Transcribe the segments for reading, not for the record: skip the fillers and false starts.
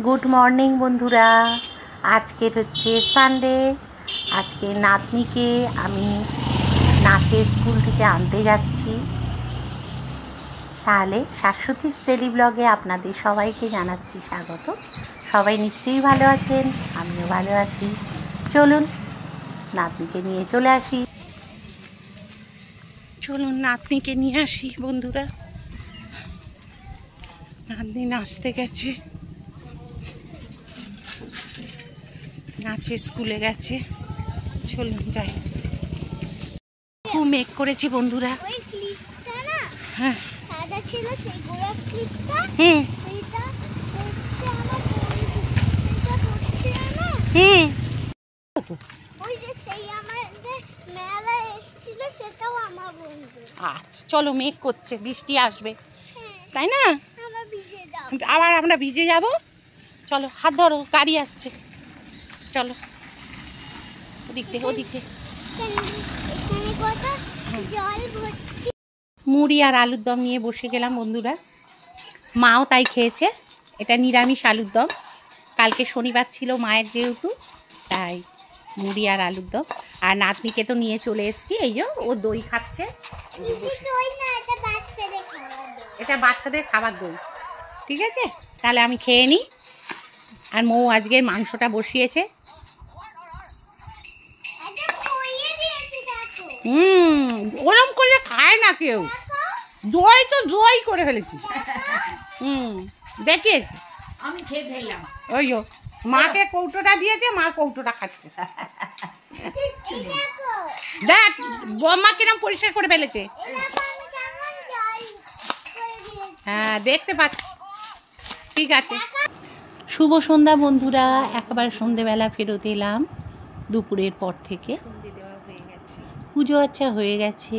Good morning বন্ধুরা। আজকের হচ্ছে সানডে। আজকে নাতনিকে আমি নাচের স্কুল থেকে আনতে যাচ্ছি। তাহলে শাশ্বতী স্টেডি ব্লগে আপনাদের সবাইকে জানাচ্ছি স্বাগত। সবাই নিশ্চয়ই ভালো আছেন, আমিও ভালো আছি। চলুন নাতনিকে নিয়ে চলে আসি। চলুন নাতনিকে নিয়ে আসি বন্ধুরা। নাতনি নাচতে গেছে, নাচের স্কুলে গেছে। চলুন যাই। খুব মেঘ করেছে বন্ধুরা। হ্যাঁ সাদা ছিল সেগুলো ক্লিপটা সেটা হচ্ছে আমার সেটা হচ্ছে না ওই যে সেই আমাদের মেলা এসেছিল সেটাও আমার বন্ধু। আচ্ছা চলো, মেঘ করছে, বৃষ্টি আসবে তাই না? আমরা ভিজে যাব, আবার আমরা ভিজে যাব। চলো হাত ধরো, গাড়ি আসছে। চলো ওদিক দিয়ে ওদিক দিয়ে। এখানে কত জল ভর্তি। মুড়ি আর আলুর দম নিয়ে বসে গেলাম বন্ধুরা। মাও তাই খেয়েছে। এটা নিরামিষ আলুর দম। কালকে শনিবার ছিল মায়ের, যেহেতু তাই মুড়ি আর আলুর দম। আর নাতনিকে তো নিয়ে চলে এসেছি, এই যে ও দই খাচ্ছে। এটা বাচ্চাদের খাবার দই। ঠিক আছে, তাহলে আমি খেয়ে নিই। আর মৌ আজকের মাংসটা বসিয়েছে। ওরম করলে খায় না কেউ। দই তো দই করে ফেলেছি। দেখে আমি খেয়ে ফেললাম। ওই যো মাকে কৌটোটা দিয়েছে, মা কৌটোটা খাচ্ছে। দেখ বম্মা কিরম পরিষ্কার করে ফেলেছে। হ্যাঁ দেখতে পাচ্ছি। ঠিক আছে, শুভ সন্ধ্যা বন্ধুরা। একবার সন্ধেবেলা ফেরত এলাম দুপুরের পর থেকে। পুজো আচ্ছা হয়ে গেছে।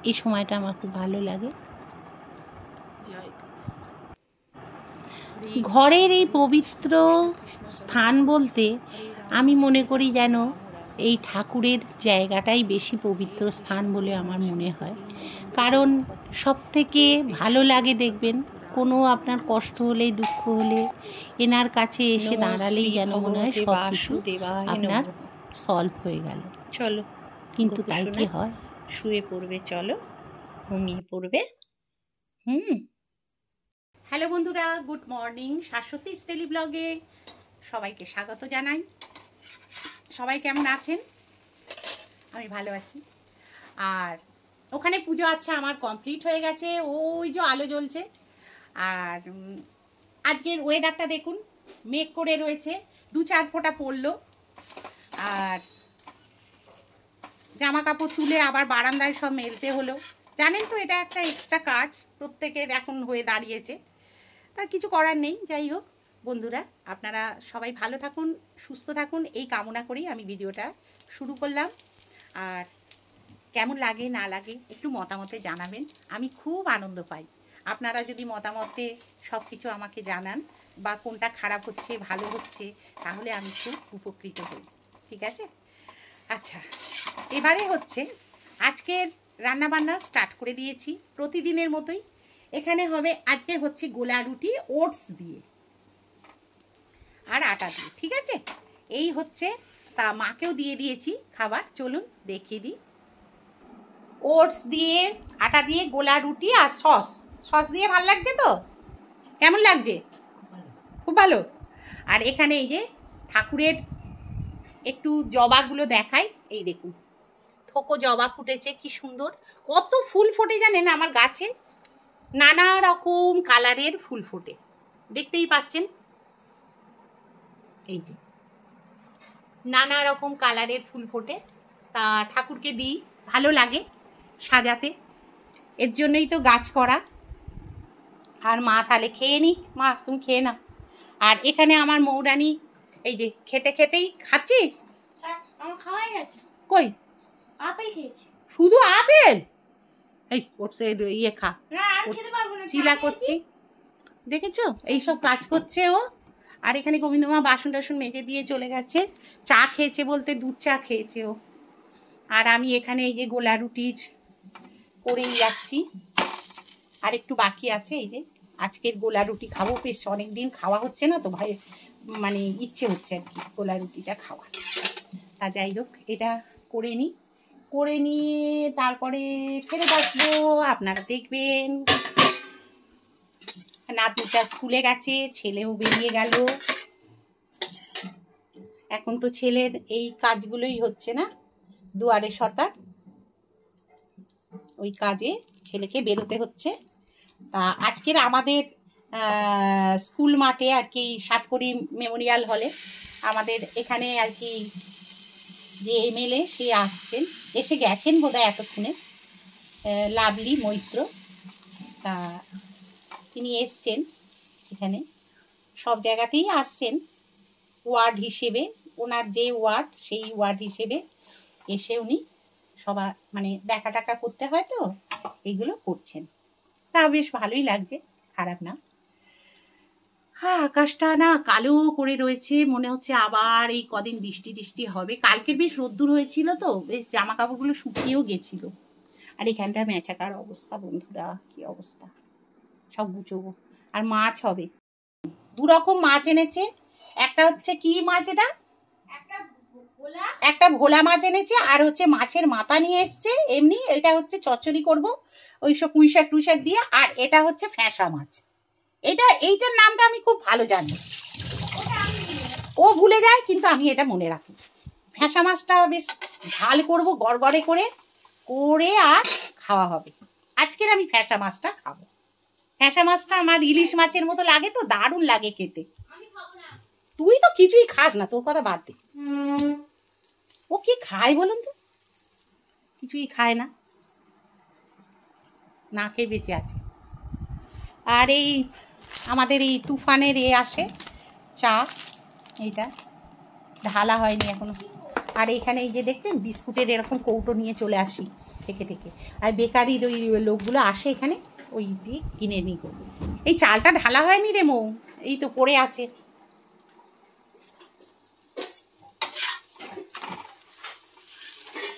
এই সময়টা আমার খুব ভালো লাগে। ঘরের এই পবিত্র স্থান বলতে আমি মনে করি যেন এই ঠাকুরের জায়গাটাই বেশি পবিত্র স্থান বলে আমার মনে হয়। কারণ সব থেকে ভালো লাগে দেখবেন, কোনো আপনার কষ্ট হলে, দুঃখ হলে এনার কাছে এসে দাঁড়ালেই যেন মনে হয় সব কিছু আপনার সলভ হয়ে গেল। চলো কিন্তু তাই কি হয়? শুয়ে পড়বে, চলো ঘুমিয়ে পড়বে। হ্যালো বন্ধুরা, গুড মর্নিং। শাশ্বতী স্টেডি ব্লগে সবাইকে স্বাগত জানাই। সবাই কেমন আছেন? আমি ভালো আছি। আর ওখানে পুজো আচ্ছা আমার কমপ্লিট হয়ে গেছে। ওই যে আলো জ্বলছে। আর আজকের ওয়েদারটা দেখুন, মেঘ করে রয়েছে, 2-4 ফোঁটা পড়লো। আর জামা কাপড় তুলে আবার বারান্দায় সব মেলতে হলো। জানেন তো এটা একটা এক্সট্রা কাজ প্রত্যেকের এখন হয়ে দাঁড়িয়েছে। তা কিছু করার নেই। যাই হোক বন্ধুরা, আপনারা সবাই ভালো থাকুন, সুস্থ থাকুন, এই কামনা করেই আমি ভিডিওটা শুরু করলাম। আর কেমন লাগে না লাগে একটু মতামতে জানাবেন। আমি খুব আনন্দ পাই আপনারা যদি মতামতে সব কিছু আমাকে জানান, বা কোনটা খারাপ হচ্ছে ভালো হচ্ছে, তাহলে আমি খুব উপকৃত হই। ঠিক আছে? আচ্ছা, এবারে হচ্ছে আজকের রান্নাবান্না স্টার্ট করে দিয়েছি প্রতিদিনের মতোই। এখানে হবে, আজকে হচ্ছে গোলা রুটি ওটস দিয়ে আর আটা দিয়ে। ঠিক আছে, এই হচ্ছে। তা মাকেও দিয়ে দিয়েছি খাবার। চলুন দেখিয়ে দিই। ওটস দিয়ে, আটা দিয়ে গোলা রুটি আর সস দিয়ে। ভালো লাগছে তো? কেমন লাগছে? খুব ভালো। আর এখানে এই যে ঠাকুরের একটু জবাগুলো দেখাই। এই দেখুন, থোকো জবা ফুটেছে, কি সুন্দর। কত ফুল ফোটে জানেন আমার গাছে? নানা রকম কালারের ফুল ফোটে, দেখতেই পাচ্ছেন। এই যে নানা রকম কালারের ফুল ফোটে। তা ঠাকুরকে দিই, ভালো লাগে সাজাতে, এর জন্যই তো গাছ করা। আর মা তাহলে খেয়ে নিক। মা তুমি খেয়ে নাও। আর এখানে আমার মৌরানী এই যে খেতে খেতেই খাচ্ছিস। আমার খাওয়াই গেছে। কই? আপেল খেয়েছি। শুধু আপেল? এই ওটস ইয়ে খা। না আর খেতে পারবো না, চিলা করছি, দেখেছো? এইসব কাজ করছে ও। আর এখানে গোবিন্দমা বাসন টাসন মেজে দিয়ে চলে গেছে। চা খেয়েছে বলতে দুধ চা খেয়েছে ও। আর আমি এখানে এই যে গোলা রুটির করেই যাচ্ছি, আর একটু বাকি আছে। এই যে আজকের গোলা রুটি খাবো, বেশ অনেকদিন খাওয়া হচ্ছে না তো ভাই, মানে ইচ্ছে হচ্ছে আর কি গোলা রুটিটা খাওয়ার। তা যাই হোক, এটা করে নিয়ে তারপরে ফেরত আসবো, আপনারা দেখবেন। নাতনিটা স্কুলে গেছে, ছেলেও বেরিয়ে গেল। এখন তো ছেলের এই কাজগুলোই হচ্ছে না, দুয়ারে সরকার, ওই কাজে ছেলেকে বেরোতে হচ্ছে। তা আজকের আমাদের স্কুল মাঠে আর কি, সাতকড়ি মেমোরিয়াল হলে আমাদের এখানে আর কি যে এমএলএ সে আসছেন, এসে গেছেন বোধহয় এতক্ষণে, লাভলি মৈত্র। তা তিনি এসছেন এখানে, সব জায়গাতেই আসছেন ওয়ার্ড হিসেবে, ওনার যে ওয়ার্ড সেই ওয়ার্ড হিসেবে এসে উনি সবার মানে দেখা টাকা করতে হয়, তো এগুলো করছেন। তা বেশ ভালোই লাগছে, খারাপ না। হ্যাঁ, আকাশটা না কালো করে রয়েছে, মনে হচ্ছে আবার এই কদিন বৃষ্টি টিষ্টি হবে। কালকের বেশ রোদ্দুর হয়েছিল তো, বেশ জামা কাপড়গুলো শুকিয়েও গেছিল। আর এখানটা মেচাকার অবস্থা বন্ধুরা, কি অবস্থা, সব গুছোবো। আর মাছ হবে, দু রকম মাছ এনেছে। একটা হচ্ছে কি মাছ, এটা একটা ভোলা মাছ এনেছে, আর হচ্ছে মাছের মাথা নিয়ে এসছে এমনি। এটা হচ্ছে চচ্চড়ি করব ওইসব পুঁইশাক টুইশাক দিয়ে। আর এটা হচ্ছে ফ্যাঁসা মাছ। এইটার নামটা আমি খুব ভালো জানি, ও ভুলে যায় কিন্তু আমি এটা মনে রাখি। ফ্যাঁসা মাছটা বেশ ঝাল করব গড়গড়ে করে করে আর খাওয়া হবে। আজকের আমি ফ্যাঁসা মাছটা খাবো। ফ্যাঁসা মাছটা আমার ইলিশ মাছের মতো লাগে, তো দারুণ লাগে খেতে। তুই তো কিছুই খাস না, তোর কথা বাদ দে। ও কি খায় বলুন তো, কিছুই খায় না, না খেয়ে বেঁচে আছে। আর এই আমাদের এই তুফানের আসে চা, এইটা ঢালা হয়নি এখনো। আর এখানে এই যে দেখছেন বিস্কুটের এরকম কৌটো নিয়ে চলে আসি থেকে থেকে। আর বেকারির ওই লোকগুলো আসে এখানে, ওই দিয়ে কিনে নিই। এই চালটা ঢালা হয়নি রে মৌ, এই তো পড়ে আছে।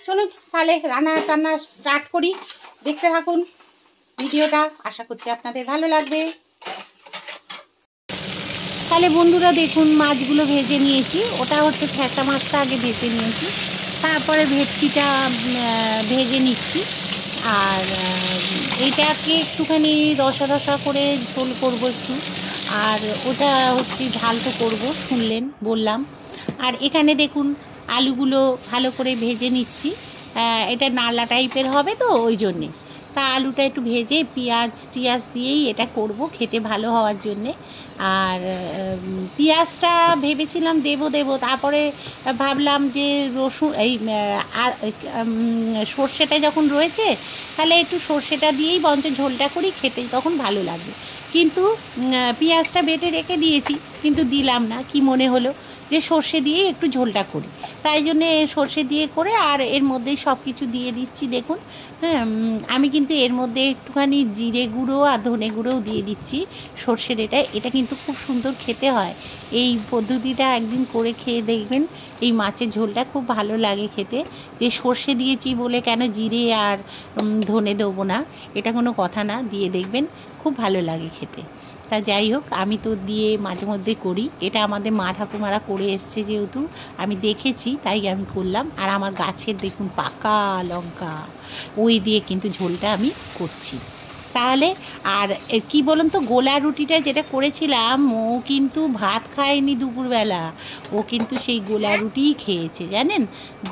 চলুন তাহলে রান্না টান্না স্টার্ট করি, দেখতে থাকুন ভিডিওটা, আশা করছি আপনাদের ভালো লাগবে। তাহলে বন্ধুরা দেখুন, মাছগুলো ভেজে নিয়েছি। ওটা হচ্ছে ফ্যাঁসা মাছটা আগে ভেজে নিয়েছি, তারপরে ভেটকিটা ভেজে নিচ্ছি। আর এইটাকে একটুখানি রসা রসা করে ঝোল করবো একটু। আর ওটা হচ্ছে ঝাল তো করবো, শুনলেন বললাম। আর এখানে দেখুন আলুগুলো ভালো করে ভেজে নিচ্ছি, এটা নালা টাইপের হবে তো ওই জন্যে। তা আলুটা একটু ভেজে পেঁয়াজ টিয়াজ দিয়েই এটা করব, খেতে ভালো হওয়ার জন্যে। আর পেঁয়াজটা ভেবেছিলাম দেবো, তারপরে ভাবলাম যে রসুন এই সর্ষেটা যখন রয়েছে, তাহলে একটু সর্ষেটা দিয়েই বরঞ্চ ঝোলটা করি, খেতে তখন ভালো লাগবে। কিন্তু পেঁয়াজটা বেটে রেখে দিয়েছি, কিন্তু দিলাম না, কি মনে হলো যে সর্ষে দিয়েই একটু ঝোলটা করি, তাই জন্যে সর্ষে দিয়ে করে আর এর মধ্যেই সব কিছু দিয়ে দিচ্ছি। দেখুন, হ্যাঁ, আমি কিন্তু এর মধ্যে একটুখানি জিরে গুঁড়ো আর ধনে গুঁড়োও দিয়ে দিচ্ছি সর্ষের। এটা কিন্তু খুব সুন্দর খেতে হয়। এই পদ্ধতিটা একদিন করে খেয়ে দেখবেন, এই মাছের ঝোলটা খুব ভালো লাগে খেতে। যে সর্ষে দিয়েছি বলে কেন জিরে আর ধনে দেবো না, এটা কোনো কথা না, দিয়ে দেখবেন খুব ভালো লাগে খেতে। তা যাই হোক, আমি তো দিয়ে মাঝে মধ্যে করি, এটা আমাদের মা ঠাকুমারা করে এসছে যেহেতু আমি দেখেছি, তাই আমি করলাম। আর আমার গাছের দেখুন পাকা লঙ্কা, ওই দিয়ে কিন্তু ঝোলটা আমি করছি। তাহলে আর কি বলুন তো, গোলা রুটিটা যেটা করেছিলাম, ও কিন্তু ভাত খায়নি দুপুরবেলা, ও কিন্তু সেই গোলা রুটিই খেয়েছে, জানেন,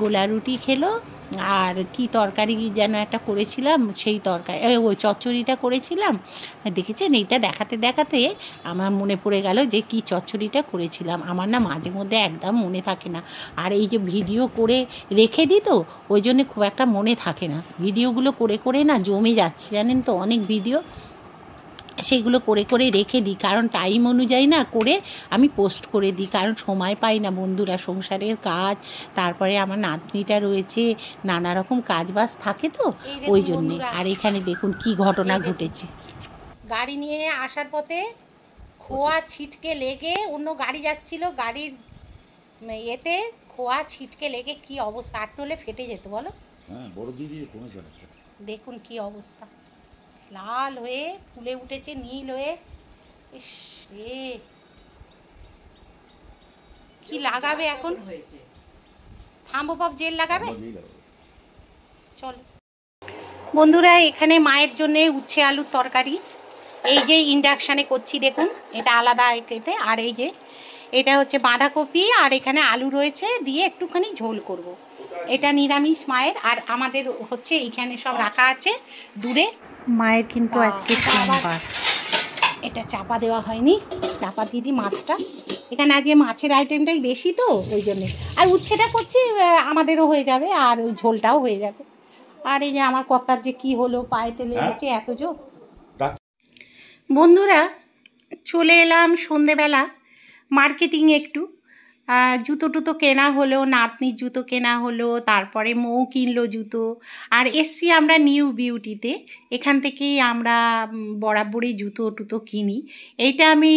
গোলা রুটি খেলো। আর কি তরকারি যেন একটা করেছিলাম, সেই তরকারি ওই চচ্চড়িটা করেছিলাম। দেখেছেন, এইটা দেখাতে দেখাতে আমার মনে পড়ে গেল যে কি চচ্চড়িটা করেছিলাম। আমার না মাঝে মধ্যে একদম মনে থাকে না, আর এই যে ভিডিও করে রেখে দিই তো ওই জন্যে খুব একটা মনে থাকে না। ভিডিওগুলো করে করে না জমে যাচ্ছে, জানেন তো, অনেক ভিডিও, সেগুলো করে করে রেখে দিই, কারণ টাইম অনুযায়ী না করে আমি পোস্ট করে দিই, কারণ সময় পাই না বন্ধুরা, সংসারের কাজ, তারপরে আমার নাতনিটা রয়েছে, নানা রকম কাজ বাজ থাকে তো ওই জন্যে। আর এখানে দেখুন কি ঘটনা ঘটেছে, গাড়ি নিয়ে আসার পথে খোয়া ছিটকে লেগে, অন্য গাড়ি যাচ্ছিল, গাড়ির এতে খোয়া ছিটকে লেগে কি অবস্থা, আটটলে ফেটে যেত বলো। হ্যাঁ, বড় দিদি দেখুন কি অবস্থা, লাল হয়ে ফুলে উঠেছে, নীল হয়ে ইস রে, কি লাগাবে এখন? থাম্বপপ জেল লাগাবে? চলো বন্ধুরা, এখানে মায়ের জন্য উচ্ছে আলুর তরকারি এই যে ইন্ডাকশানে করছি, দেখুন এটা আলাদা খেতে। আর এই যে এটা হচ্ছে বাঁধাকপি আর এখানে আলু রয়েছে, দিয়ে একটুখানি ঝোল করব। এটা নিরামিষ মায়ের। আর আমাদের হচ্ছে এখানে সব রাখা আছে দূরে। মায়ের কিন্তু আজকে সোমবার। এটা চাপা দেওয়া হয়নি, চাপা দিয়ে দিই মাছটা। এখানে আজকে মাছের আইটেমটাই বেশি তো ওই জন্যে। আর উচ্ছেটা করছি, আমাদেরও হয়ে যাবে আর ওই ঝোলটাও হয়ে যাবে। আর এই যে আমার কর্তার যে কি হলো, পায়েতে লেগেছে এত জোর। বন্ধুরা, চলে এলাম সন্ধেবেলা মার্কেটিং একটু। জুতো টুতো কেনা হলো, নাতনির জুতো কেনা হলো, তারপরে মৌ কিনলো জুতো। আর এসছি আমরা নিউ বিউটিতে, এখান থেকেই আমরা বরাবরই জুতো টুতো কিনি। এইটা আমি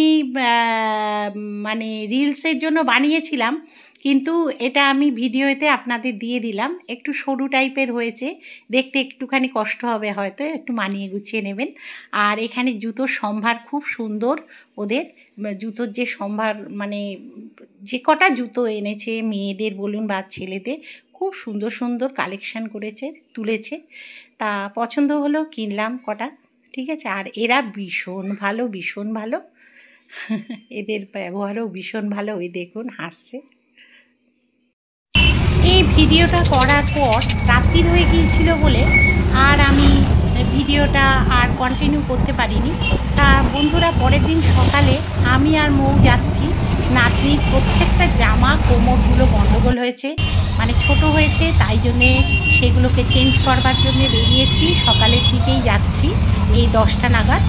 মানে রিলসের জন্য বানিয়েছিলাম, কিন্তু এটা আমি ভিডিওতে আপনাদের দিয়ে দিলাম। একটু সরু টাইপের হয়েছে, দেখতে একটুখানি কষ্ট হবে হয়তো, একটু মানিয়ে গুছিয়ে নেবেন। আর এখানে জুতোর সম্ভার খুব সুন্দর। ওদের জুতোর যে সম্ভার, মানে যে কটা জুতো এনেছে মেয়েদের বলুন বা ছেলেদের, খুব সুন্দর সুন্দর কালেকশান করেছে, তুলেছে। তা পছন্দ হলো, কিনলাম কটা। ঠিক আছে। আর এরা ভীষণ ভালো, ভীষণ ভালো। এদের ব্যবহারও ভীষণ ভালো। ওই দেখুন হাসছে। এই ভিডিওটা করার পর রাত্রির হয়ে গিয়েছিল বলে আর আমি ভিডিওটা আর কন্টিনিউ করতে পারিনি। তা বন্ধুরা, পরের দিন সকালে আমি আর মৌ যাচ্ছি। নাতনির প্রত্যেকটা জামা কোমরগুলো গন্ডগোল হয়েছে, মানে ছোট হয়েছে, তাই জন্যে সেগুলোকে চেঞ্জ করবার জন্যে বেরিয়েছি। সকালের দিকেই যাচ্ছি, এই 10টা নাগাদ।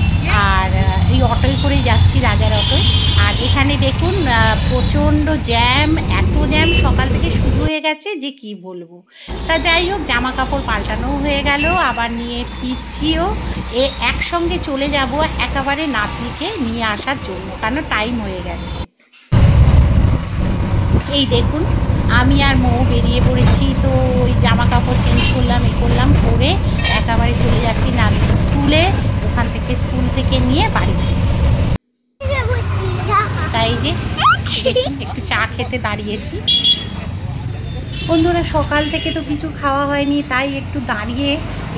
আর এই অটোয় করেই যাচ্ছি, রাজার অটোয়। আর এখানে দেখুন প্রচণ্ড জ্যাম, এত জ্যাম সকাল থেকে শুরু হয়ে গেছে যে কি বলবো। তা যাই হোক, জামা কাপড় পাল্টানোও হয়ে গেল, আবার নিয়ে ফিরছিও। একসঙ্গে চলে যাব একেবারে নাতনিকে নিয়ে আসার জন্য, কারণ টাইম হয়ে গেছে। এই দেখুন আমি আর মৌ বেরিয়ে পড়েছি। তো ওই জামা কাপড় চেঞ্জ করলাম, করলাম, করে একেবারে চলে যাচ্ছি নাতনির স্কুলে। ওখান থেকে স্কুল থেকে নিয়ে বাড়ি। তাই যে দেখুন একটু চা খেতে দাঁড়িয়েছি। বন্ধুরা, সকাল থেকে তো কিছু খাওয়া হয়নি, তাই একটু দাঁড়িয়ে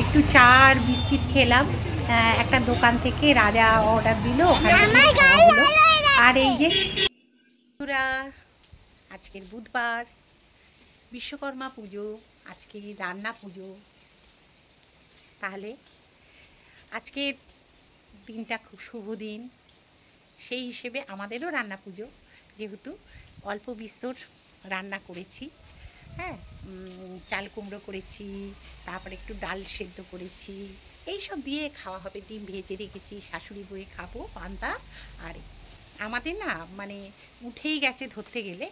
একটু চা আর বিস্কিট খেলাম একটা দোকান থেকে। রাজা অর্ডার দিল, ওখানে খাওয়া হলো। আর এই যে বন্ধুরা, আজকের বুধবার, বিশ্বকর্মা পুজো, আজকে রান্না পুজো। তাহলে আজকের দিনটা খুব শুভ দিন, সেই হিসেবে আমাদেরও রান্না পুজো, যেহেতু অল্প বিস্তর রান্না করেছি। হ্যাঁ, চাল কুমড়ো করেছি, তারপরে একটু ডাল সেদ্ধ করেছি, এই সব দিয়ে খাওয়া হবে। ডিম ভেজে রেখেছি, শাশুড়ি বয়ে খাবো পান্তা। আর আমাদের না মানে উঠেই গেছে ধরতে গেলে,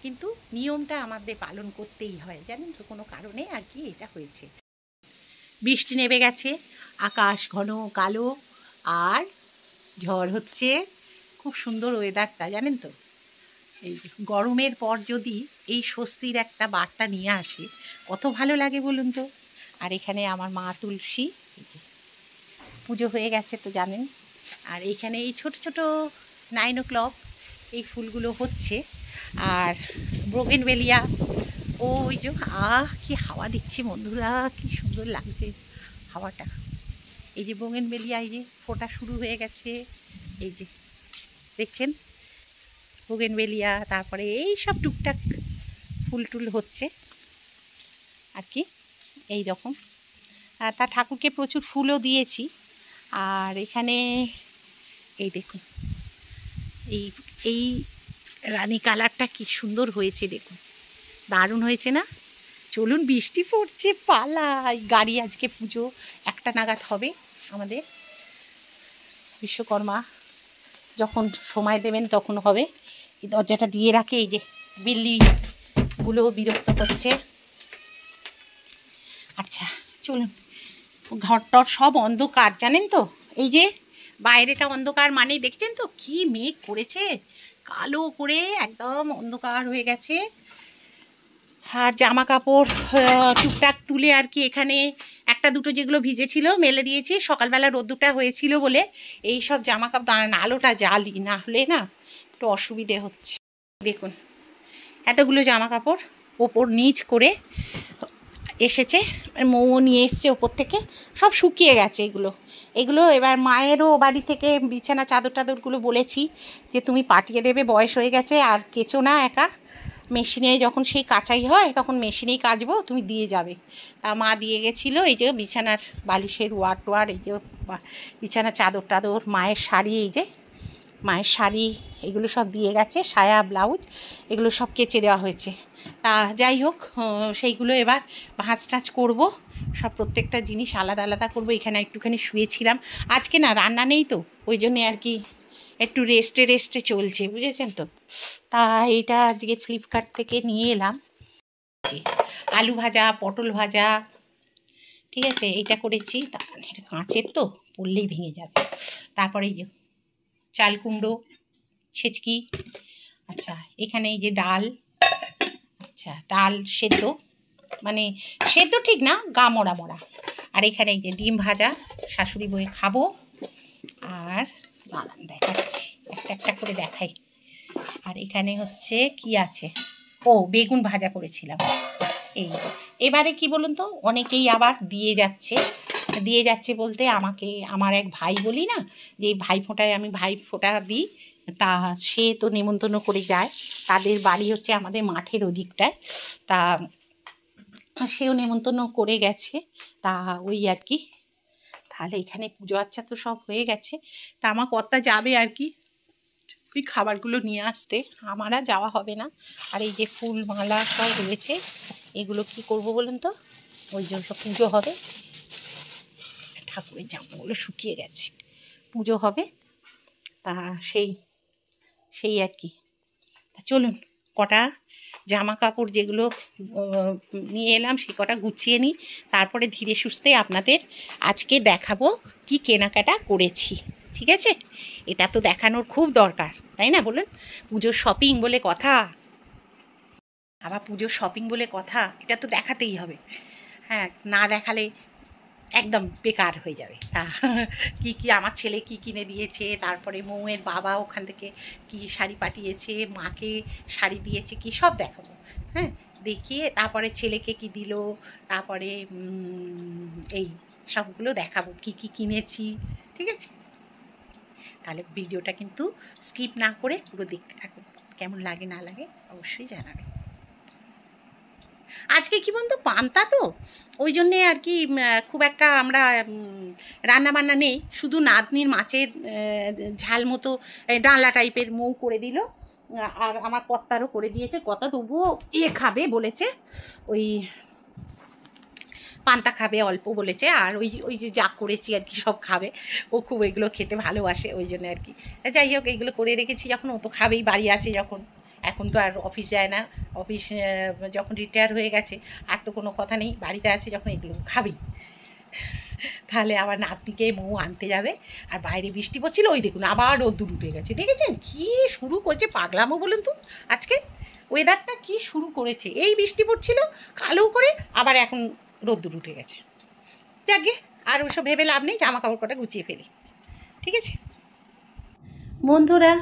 কিন্তু নিয়মটা আমাদের পালন করতেই হয়, জানেন তো, কোনো কারণে আর কি এটা হয়েছে। বৃষ্টি নেমে গেছে, আকাশ ঘন কালো, আর ঝড় হচ্ছে। খুব সুন্দর ওয়েদারটা, জানেন তো। এই গরমের পর যদি এই স্বস্তির একটা বার্তা নিয়ে আসে, কত ভালো লাগে বলুন তো। আর এখানে আমার মা তুলসী, এই যে পুজো হয়ে গেছে তো জানেন। আর এইখানে এই ছোট ছোট 9 o'clock এই ফুলগুলো হচ্ছে। আর বোগেনভেলিয়া, ওই যে কি হাওয়া দিচ্ছে বন্ধুরা, কি সুন্দর লাগছে হাওয়াটা। এই যে বোগেনভেলিয়া, এই যে ফোটা শুরু হয়ে গেছে, এই যে দেখছেন বোগেনভেলিয়া। তারপরে এই সব টুকটাক ফুল টুল হচ্ছে আর কি, এই রকম। তা ঠাকুরকে প্রচুর ফুলও দিয়েছি। আর এখানে এই দেখুন, এই এই রানী কালারটা কি সুন্দর হয়েছে, দেখুন দারুণ হয়েছে না। চলুন, বৃষ্টি পড়ছে, পালাই। গাড়ি আজকে পুজো 1টা নাগাদ হবে আমাদের। বিশ্বকর্মা যখন সময় দেবেন তখন হবে। এই দরজাটা দিয়ে রাখে, এই যে বিল্লিগুলো বিরক্ত করছে। আচ্ছা চলুন, ঘরটর সব অন্ধকার, জানেন তো। এই যে বাইরেটা অন্ধকার, মানে দেখছেন তো কি মেঘ করেছে, কালো করে একদম অন্ধকার হয়ে গেছে। আর জামা কাপড় টুকটাক তুলে আর কি এখানে একটা দুটো যেগুলো ভিজেছিল মেলে দিয়েছি। সকালবেলা রোদ্দুরটা হয়েছিল বলে এই সব জামা কাপড় দাঁড়ান আলোটা জ্বালি, না হলে না একটু অসুবিধে হচ্ছে। দেখুন এতগুলো জামা কাপড় ওপর নিচ করে এসেছে, মৌ নিয়ে এসছে ওপর থেকে, সব শুকিয়ে গেছে এগুলো এবার মায়েরও বাড়ি থেকে বিছানা চাদর টাদরগুলো বলেছি যে তুমি পাঠিয়ে দেবে, বয়স হয়ে গেছে আর কেচো না একা, মেশিনে যখন সেই কাচাই হয় তখন মেশিনেই কাচবো, তুমি দিয়ে যাবে। তা মা দিয়ে গেছিলো এই যে বিছানার বালিশের ওয়ার টোয়ার, এই যে বিছানার চাদর টাদর, মায়ের শাড়ি, এই যে মায়ের শাড়ি এগুলো সব দিয়ে গেছে, সায়া ব্লাউজ এগুলো সব কেচে দেওয়া হয়েছে। তা যাই হোক সেইগুলো এবার ভাঁজ টাজ করবো, সব প্রত্যেকটা জিনিস আলাদা আলাদা করবো। এখানে একটুখানি শুয়েছিলাম, আজকে না রান্না নেই তো ওই জন্যে আর কি একটু রেস্টে চলছে, বুঝেছেন তো। তা এটা আজকে ফ্লিপকার্ট থেকে নিয়ে এলাম, আলু ভাজা, পটল ভাজা, ঠিক আছে এইটা করেছি। এটা কাঁচের তো পড়লেই ভেঙে যাবে। তারপরে এই যে চাল কুমড়ো ছেচকি, আচ্ছা এখানে এই যে ডাল, আচ্ছা ডাল সেদ্ধ, মানে সেদ্ধ ঠিক না, গা মরা মরা। আর এখানে এই যে ডিম ভাজা, শাশুড়ি বয়ে খাবো। আর দাঁড়ান দেখাচ্ছি, একটা করে দেখাই। আর এখানে হচ্ছে কি আছে, ও বেগুন ভাজা করেছিলাম। এই এবারে কি বলুন তো, অনেকেই আবার দিয়ে যাচ্ছে বলতে আমাকে, আমার এক ভাই বলি না যে ভাইফোঁটায় আমি ভাইফোঁটা দিই, তা সে তো নেমন্তন্ন করে যায়, তাদের বাড়ি হচ্ছে আমাদের মাঠের ওদিকটায়, তা সেও নেমন্তন্ন করে গেছে। তা ওই আর কি, তাহলে এখানে পুজো আচ্ছা তো সব হয়ে গেছে। তা আমার কর্তা যাবে আর কি ওই খাবারগুলো নিয়ে আসতে, আমার আর যাওয়া হবে না। আর এই যে ফুল মালা সব রয়েছে, এগুলো কি করব বলুন তো, ওই জন্য সব পুজো হবে, ঠাকুরের জামাগুলো শুকিয়ে গেছে, পুজো হবে। তা সেই আর কি। তা চলুন কটা জামা কাপড় যেগুলো নিয়ে এলাম সে কটা গুছিয়ে নিই, তারপরে ধীরে সুস্থে আপনাদের আজকে দেখাবো কি কেনাকাটা করেছি, ঠিক আছে। এটা তো দেখানোর খুব দরকার, তাই না বলুন, পুজোর শপিং বলে কথা, আবার পুজোর শপিং বলে কথা, এটা তো দেখাতেই হবে। হ্যাঁ, না দেখালে একদম বেকার হয়ে যাবে। তা কি আমার ছেলে কি কিনে দিয়েছে, তারপরে মৌয়ের বাবা ওখান থেকে কি শাড়ি পাঠিয়েছে, মাকে শাড়ি দিয়েছে, কি সব দেখাবো। হ্যাঁ, দেখিয়ে তারপরে ছেলেকে কি দিল, তারপরে এই সবগুলো দেখাবো কি কিনেছি, ঠিক আছে। তাহলে ভিডিওটা কিন্তু স্কিপ না করে পুরো দেখতে থাকুন, কেমন লাগে না লাগে অবশ্যই জানাবেন। আজকে কি বলতো পান্তা তো ওই জন্যে আর কি খুব একটা আমরা রান্না বান্না নেই, শুধু নাতনির মাছের ঝাল মতো ডাঁলা টাইপের মৌ করে দিল, আর আমার কর্তারও করে দিয়েছে, কর্তা তবুও খাবে বলেছে, ওই পান্তা খাবে অল্প বলেছে, আর ওই যে যা করেছি আর কি সব খাবে, ও খুব এগুলো খেতে ভালোবাসে ওই জন্য আর কি। যাই হোক এইগুলো করে রেখেছি, যখন ও তো খাবেই, বাড়ি আছে যখন, এখন তো আর অফিস যায় না, অফিস যখন রিটায়ার হয়ে গেছে আর তো কোনো কথা নেই, বাড়িতে আছে যখন এগুলো খাবেই। তাহলে আবার নাতনিকে মৌ আনতে যাবে, আর বাইরে বৃষ্টি পড়ছিল, ওই দেখুন আবার রোদ্দুর উঠে গেছে, দেখেছেন কি শুরু করেছে পাগলামো বলুন তো, আজকে ওয়েদারটা কি শুরু করেছে, এই বৃষ্টি পড়ছিল কালো করে, আবার এখন রোদ্দুর উঠে গেছে। যাকে আর ওসব ভেবে লাভ নেই, জামা কাপড় কটা গুছিয়ে ফেলি, ঠিক আছে বন্ধুরা।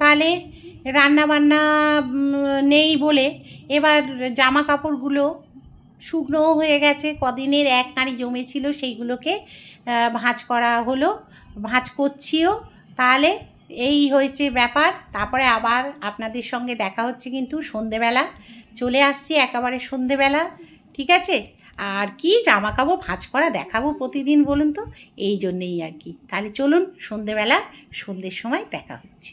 তাহলে রান্না বান্না নেই বলে এবার জামা কাপড়গুলো শুকনো হয়ে গেছে, কদিনের এক কাঁড়ি জমেছিল সেইগুলোকে ভাঁজ করা হলো, ভাঁজ করছিও। তাহলে এই হয়েছে ব্যাপার। তারপরে আবার আপনাদের সঙ্গে দেখা হচ্ছে কিন্তু সন্ধেবেলা, চলে আসছি একেবারে সন্ধেবেলা, ঠিক আছে। আর কি জামা কাপড় ভাঁজ করা দেখাবো প্রতিদিন বলুন তো, এই জন্যেই আর কি। তাহলে চলুন সন্ধেবেলা, সন্ধ্যের সময় দেখা হচ্ছে।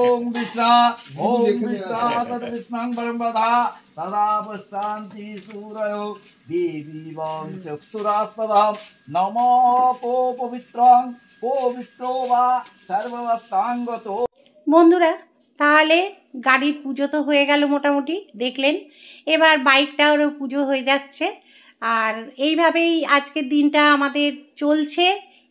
ओम विश्रा तद विष्णां परम वदा सदा पश्यन्ति सूरयो देवी वं चक्षुरास्तदा नमो को पवित्रं पवित्रो वा सर्ववस्थांगतो। বন্ধুরা তাহলে গাড়ির পুজো তো হয়ে গেল মোটামুটি, দেখলেন, এবার বাইকটারও পুজো হয়ে যাচ্ছে। আর এইভাবেই আজকের দিনটা আমাদের চলছে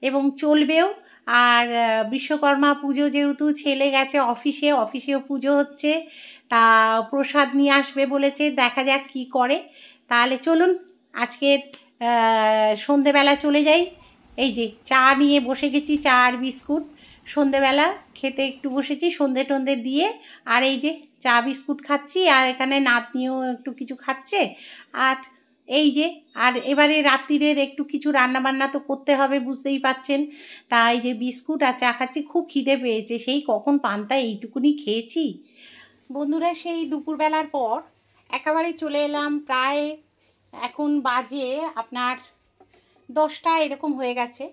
এবং চলবেও। আর বিশ্বকর্মা পুজো যেহেতু ছেলে গেছে অফিসে, অফিসেও পুজো হচ্ছে, তা প্রসাদ নিয়ে আসবে বলেছে, দেখা যাক কি করে। তাহলে চলুন আজকের সন্ধেবেলা চলে যাই। এই যে চা নিয়ে বসে গেছি, চা আর বিস্কুট, সন্ধেবেলা খেতে একটু বসেছি, সন্ধে টন্ধে দিয়ে। আর এই যে চা বিস্কুট খাচ্ছি, আর এখানে নাতনিও একটু কিছু খাচ্ছে। আর এই যে, আর এবারে রাত্রিরের একটু কিছু রান্নাবান্না তো করতে হবে, বুঝতেই পাচ্ছেন। তাই যে বিস্কুট আর চা খাচ্ছি, খুব খিদে পেয়েছে, সেই কখন পান্তা এইটুকুনি খেয়েছি। বন্ধুরা, সেই দুপুরবেলার পর একেবারে চলে এলাম, প্রায় এখন বাজে আপনার 10টা এরকম হয়ে গেছে।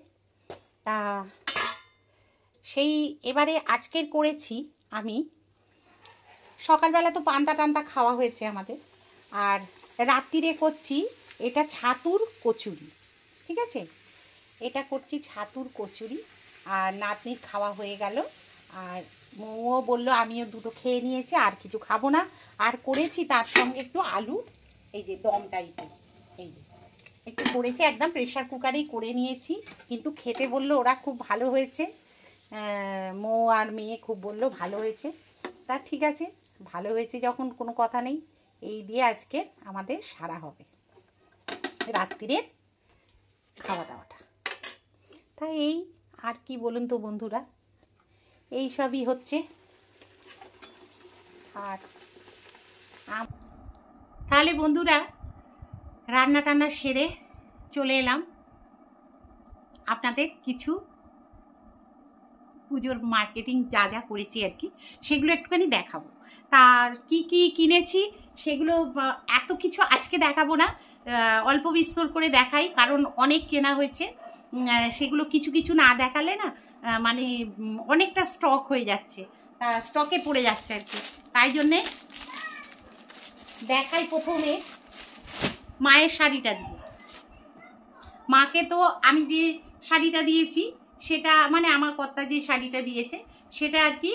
তা সেই এবারে আজকের করেছি আমি, সকালবেলা তো পান্তা টান্তা খাওয়া হয়েছে আমাদের, আর রাত্রিরে করছি এটা ছাতুর কচুরি। ঠিক আছে, এটা করছি ছাতুর কচুরি, আর নাতনির খাওয়া হয়ে গেল। আর মৌও বললো আমিও দুটো খেয়ে নিয়েছি, আর কিছু খাবো না। আর করেছি তার সঙ্গে একটু আলু, এই যে দম টাইপের, এই যে একটু করেছি, একদম প্রেশার কুকারেই করে নিয়েছি। কিন্তু খেতে বললো ওরা খুব ভালো হয়েছে, মৌ আর মেয়ে খুব বললো ভালো হয়েছে। তা ঠিক আছে, ভালো হয়েছে যখন কোনো কথা নেই। এই দিয়ে আজকে আমাদের সারা হবে রাত্রিরের খাওয়া দাওয়াটা। তাই এই আর কি বলুন তো বন্ধুরা, এই সবই হচ্ছে। আর তাহলে বন্ধুরা, রান্না টান্না সেরে চলে এলাম আপনাদের কিছু পুজোর মার্কেটিং যা যা করেছি আর কি, সেগুলো একটুখানি দেখাবো। তা কি কি কিনেছি সেগুলো এত কিছু আজকে দেখাবো না, অল্প বিস্তর করে দেখাই, কারণ অনেক কেনা হয়েছে। সেগুলো কিছু কিছু না দেখালে না মানে অনেকটা স্টক হয়ে যাচ্ছে, স্টকে পড়ে যাচ্ছে আর কি। তাই জন্যে দেখাই প্রথমে মায়ের শাড়িটা দিয়ে। মাকে তো আমি যে শাড়িটা দিয়েছি সেটা, মানে আমার কর্তা যে শাড়িটা দিয়েছে সেটা আর কি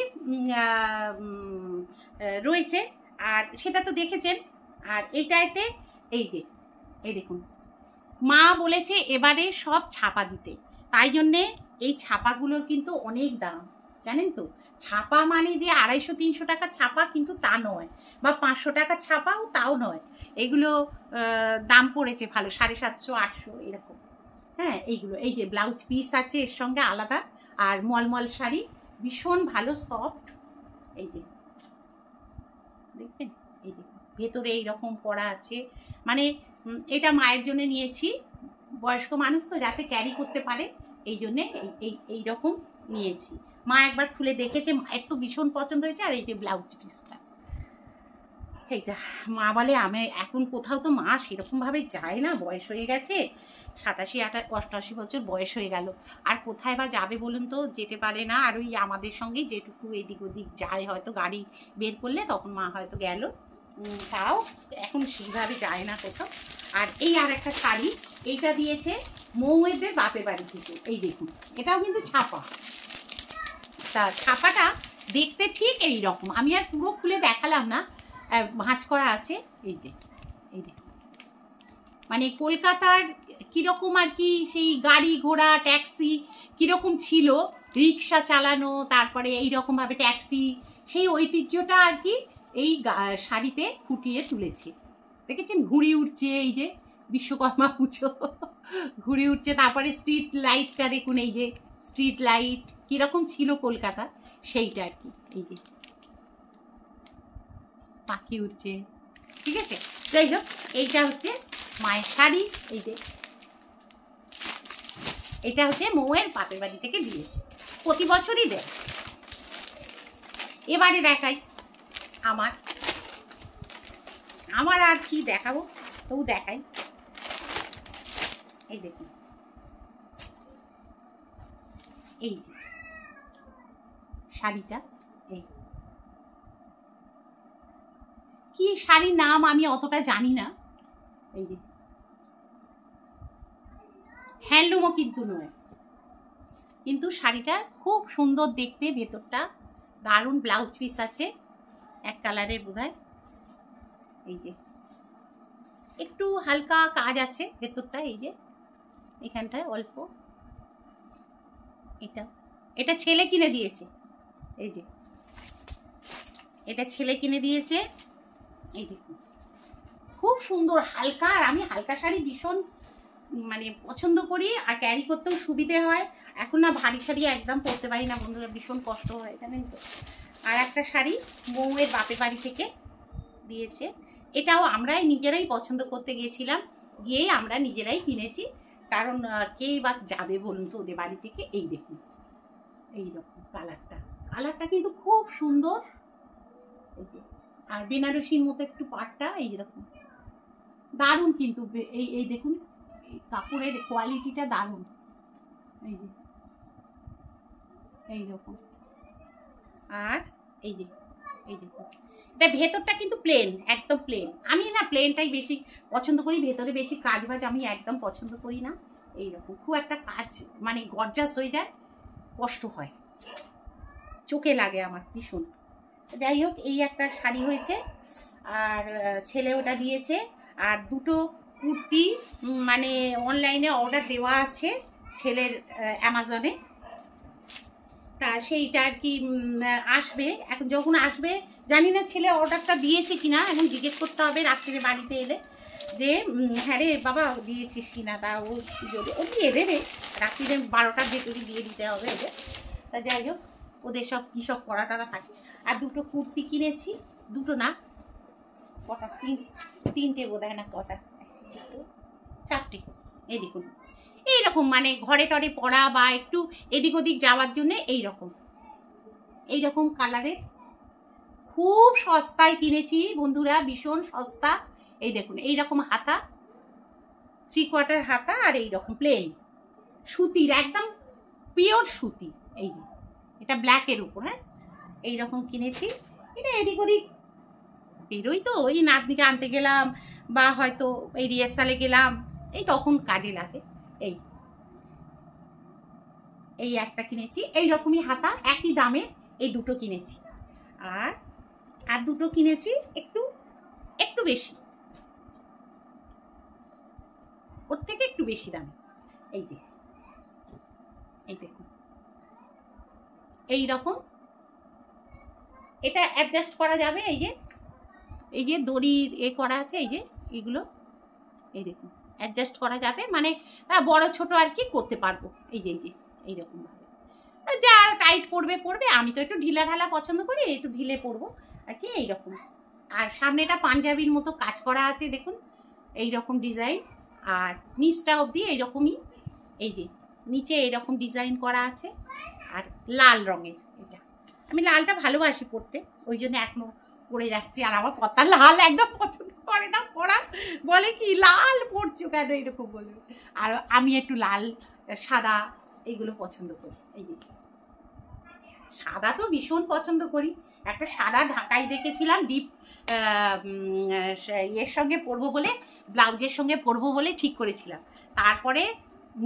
রয়েছে, আর সেটা তো দেখেছেন। আর এইটাতে এই যে এই দেখুন, মা বলেছে এবারে সব ছাপা দিতে, তাই জন্যে এই ছাপাগুলোর কিন্তু অনেক দাম, জানেন তো। ছাপা মানে যে 250-300 টাকা ছাপা কিন্তু তা নয়, বা 500 টাকা ছাপাও তাও নয়। এগুলো দাম পড়েছে ভালো, 750-800 এরকম। হ্যাঁ, এইগুলো, এই যে ব্লাউজ পিস আছে এর সঙ্গে আলাদা, আর মলমল শাড়ি ভীষণ ভালো সফট। এই যে দেখবেন, এই যে ভেতরে এইরকম করা আছে, মানে এটা মায়ের জন্য নিয়েছি, বয়স্ক মানুষ তো যাতে ক্যারি করতে পারে, এই জন্যে এইরকম নিয়েছি। মা একবার খুলে দেখেছে, মায়ের তো ভীষণ পছন্দ হয়েছে। আর এই যে ব্লাউজ পিসটা, এইটা মা বলে আমি এখন কোথাও তো মা সেরকমভাবে যায় না, বয়স হয়ে গেছে, 87-88 বছর বয়স হয়ে গেল, আর কোথায় বা যাবে বলুন তো, যেতে পারে না। আর ওই আমাদের সঙ্গে যেটুকু এদিক ওদিক যায়, হয়তো গাড়ি বের করলে তখন মা হয়তো গেল, তাও এখন সেইভাবে যায় না কোথাও। আর এই আর একটা শাড়ি, এইটা দিয়েছে মৌয়েদের বাপের বাড়ি থেকে, এই দেখুন, এটাও কিন্তু ছাপা। তা ছাপাটা দেখতে ঠিক এই রকম, আমি আর পুরো খুলে দেখালাম না, ভাঁজ করা আছে। এই যে এই দেখুন, মানে কলকাতার কীরকম আর কি সেই গাড়ি ঘোড়া ট্যাক্সি কীরকম ছিল, রিক্সা চালানো, তারপরে এইরকমভাবে ট্যাক্সি, সেই ঐতিহ্যটা আর কি এই শাড়িতে ফুটিয়ে তুলেছে। দেখেছেন ঘুড়ি উঠছে, এই যে বিশ্বকর্মা পুজো ঘুড়ি উঠছে, তারপরে স্ট্রিট লাইটটা দেখুন, এই যে স্ট্রিট লাইট কীরকম ছিল কলকাতা, সেইটা আর কি। এই যে পাখি উঠছে, ঠিক আছে। যাই হোক, এইটা হচ্ছে মায়ের শাড়ি, এই যে এটা হচ্ছে মৌয়ের বাপের বাড়ি থেকে দিয়েছে, প্রতি বছরই দেয়। এবারে দেখাই আমার আর কি দেখাবো, তবু দেখাই। এই দেখুন, এই যে শাড়িটা, এই কি শাড়ির নাম আমি অতটা জানি না, এই যে হ্যান্ডলুমও কিন্তু নয়, কিন্তু শাড়িটা খুব সুন্দর দেখতে, ভেতরটা দারুণ, ব্লাউজ পিস আছে এক কালারের বোধহয়। এই যে একটু হালকা কাজ আছে ভেতরটা, এই যে এখানটায় অল্প, এটা এটা ছেলে কিনে দিয়েছে, এই যে এটা ছেলে কিনে দিয়েছে। এই দেখুন খুব সুন্দর হালকা, আর আমি হালকা শাড়ি ভীষণ মানে পছন্দ করি, আর ক্যারি করতেও সুবিধে হয়। এখন না ভারী শাড়ি একদম পরতে পারি না বন্ধুরা, ভীষণ কষ্ট হয় জানেন তো। আর একটা শাড়ি বউয়ের বাপের বাড়ি থেকে দিয়েছে, এটাও আমরাই নিজেরাই পছন্দ করতে গিয়েছিলাম, গিয়েই আমরা নিজেরাই কিনেছি, কারণ কেই বা যাবে বলুন তো ওদের বাড়ি থেকে। এই দেখুন এইরকম কালারটা কিন্তু খুব সুন্দর, আর বেনারসির মতো একটু পাটটা এইরকম দারুণ কিন্তু। এই দেখুন কাপড়ের কোয়ালিটিটা দারুণ, এই যে এইরকম। আর এই দেখুন এটা ভেতরটা কিন্তু প্লেন, একদম প্লেন। আমি না প্লেনটাই বেশি পছন্দ করি, ভেতরে বেশি কাজ বাজ আমি একদম পছন্দ করি না। এইরকম খুব একটা কাজ মানে গর্জাস হয়ে যায়, কষ্ট হয়, চোখে লাগে আমার ভীষণ। যাই হোক এই একটা শাড়ি হয়েছে, আর ছেলে ওটা দিয়েছে। আর দুটো কুর্তি মানে অনলাইনে অর্ডার দেওয়া আছে ছেলের অ্যামাজনে, তা সেইটা আর কি আসবে। এখন যখন আসবে জানি না ছেলে অর্ডারটা দিয়েছে কিনা, এখন জিজ্ঞেস করতে হবে রাত্রে বাড়িতে এলে যে হ্যাঁ রে বাবা দিয়েছিস কিনা। তা ও যদি ও দিয়ে দেবে রাত্রিরে 12টার ভেতরে দিয়ে দিতে হবে ওদের। তা যাই হোক ওদের সব কী সব করা টরা থাকে। আর দুটো কুর্তি কিনেছি, দুটো না কটা, তিনটে বোধ হয় না কটা, চারটে। এই দেখুন এইরকম মানে ঘরে টরে পরা বা একটু এদিক ওদিক যাওয়ার জন্য এইরকম কালারের খুব সস্তায় কিনেছি বন্ধুরা, ভীষণ সস্তা। এই দেখুন এইরকম হাতা, 3/4 হাতা, আর এইরকম প্লেন সুতির, একদম পিওর সুতি। এই যে এটা ব্ল্যাকের উপর, হ্যাঁ এইরকম কিনেছি। এটা এদিক ওদিক বেরোই তো, ওই নাতনিকে আনতে গেলাম বা হয়তো এই রিহার্সালে গেলাম, এই তখন কাজে লাগে। এই একটা কিনেছি এইরকমই হাতা, একই দামে এই দুটো কিনেছি। আর দুটো কিনেছি একটু বেশি, ওর থেকে একটু বেশি দামে। এই যে এই দেখুন এইরকম, এটা অ্যাডজাস্ট করা যাবে। এই যে দড়ির করা আছে, এই যে এগুলো এই দেখুন অ্যাডজাস্ট করা যাবে, মানে বড় ছোট আর কি করতে পারবো। এই যে এইরকম ভাবে যা টাইট পরবে, আমি তো একটু ঢিলা ঢালা পছন্দ করি, একটু ঢিলে পরবো আর কি এইরকম। আর সামনেটা পাঞ্জাবির মতো কাজ করা আছে দেখুন এইরকম ডিজাইন, আর নিচটা অবধি এইরকমই, এই যে নিচে এইরকম ডিজাইন করা আছে। আর লাল রঙের, এটা আমি লালটা ভালোবাসি পরতে, ওই জন্য এখনো পরে যাচ্ছি। আর আমার কথা লাল একদম পছন্দ করে না পরা, বলে কি লাল পরছো কেন এরকম বলবে। আর আমি একটু লাল সাদা এইগুলো পছন্দ করি। এই যে সাদা তো ভীষণ পছন্দ করি, একটা সাদা ঢাকাই দেখেছিলাম ডিপ এর সঙ্গে পরবো বলে, ব্লাউজের সঙ্গে পরবো বলে ঠিক করেছিলাম। তারপরে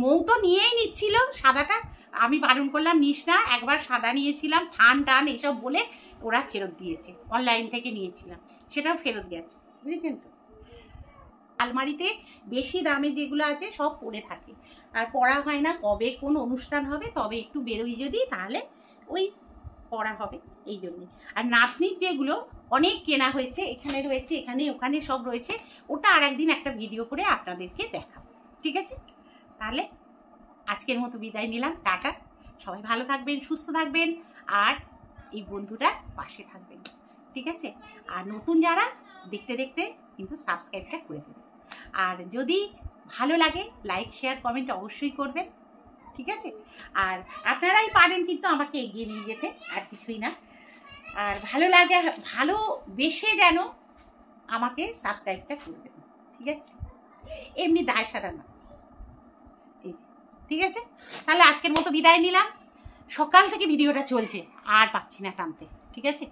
মৌ তো নিয়েই নিচ্ছিল সাদাটা, আমি বারণ করলাম নিস না। একবার সাদা নিয়েছিলাম, টান এসব বলে ওরা ফেরত দিয়েছে, অনলাইন থেকে নিয়েছিলাম সেটাও ফেরত গেছে, বুঝেছেন তো। আলমারিতে বেশি দামে যেগুলো আছে সব পরে থাকে, আর পরা হয় না। কবে কোন অনুষ্ঠান হবে তবে একটু বেরোই যদি, তাহলে ওই পরা হবে এই জন্যে। আর নাতনির যেগুলো অনেক কেনা হয়েছে, এখানে রয়েছে, এখানে ওখানে সব রয়েছে, ওটা আর একদিন একটা ভিডিও করে আপনাদেরকে দেখাবো, ঠিক আছে। তাহলে আজকের মতো বিদায় নিলাম, টাটা। সবাই ভালো থাকবেন, সুস্থ থাকবেন, আর এই বন্ধুটার পাশে থাকবেন, ঠিক আছে। আর নতুন যারা দেখতে কিন্তু সাবস্ক্রাইবটা করে দেবেন। আর যদি ভালো লাগে লাইক শেয়ার কমেন্ট অবশ্যই করবেন, ঠিক আছে। আর আপনারাই পারেন কিন্তু আমাকে এগিয়ে নিয়ে যেতে, আর কিছুই না। আর ভালো লাগে, ভালোবেসে যেন আমাকে সাবস্ক্রাইবটা করে দেবেন, ঠিক আছে। এমনি দায় সারা না, এই যে, ঠিক আছে। তাহলে আজকের মতো বিদায় নিলাম। সকাল থেকে ভিডিওটা চলছে, আর পাচ্ছি না টানতে, ঠিক আছে।